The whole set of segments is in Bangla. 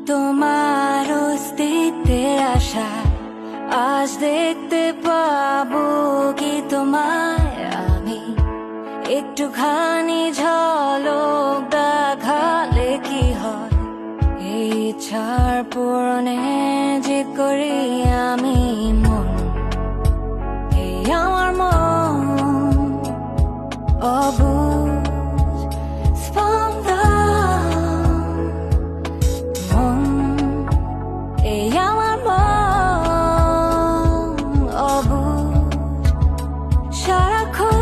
তোমার অস্তিত্বের আশা আজ দেখতে পাবো কি তোমায় আমি একটুখানি ঝলক দেখালে কি হয় এই ইচ্ছার পূরণে জিদ করি আমি মন এই আমার মন অবুঝ স্পন্দন মন এই আমার মন অবুঝ সারাক্ষণ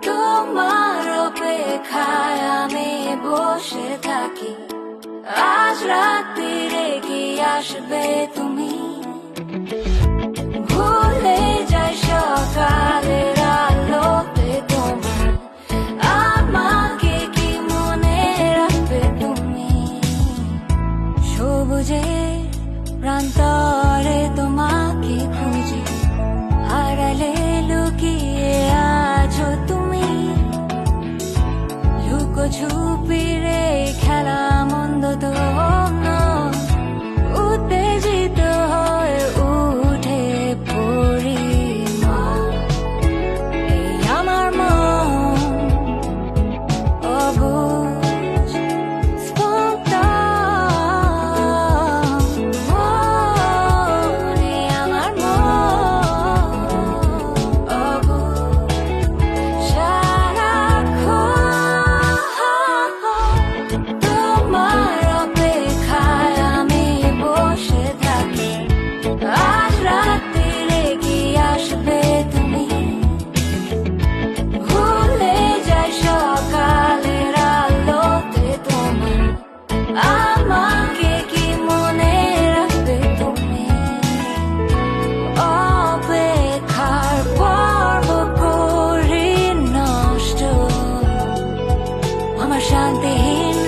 তোমার অপেক্ষায় আমি বসে থাকি আজ রাত্রিরে কি আসবে তুমি ভুলে যাই সকালের আলোতে তোমার আমাকে কি মনে রাখবে তুমি সবুজের প্রান্তরে তোমাকে খুঁজি হারালে লুকিয়ে আছো তুমি লুকোছুপিরে খেলা মন্দ তো নয় উত্তেজিত হয়ে উঠে পড়ি এই আমার মন অবুঝ স্পন্দন মন এই আমার মন অবুঝ সারাক্ষণ তোমার অপেক্ষায় আমি বসে থাকি আজ রাত্রিরে কি আসবে তুমি ভুলে যাই সকালের আলোতে তোমার আমাকে কি মনে রাখবে তুমি অপেক্ষার পর্ব করি নষ্ট আমার শান্তিহীন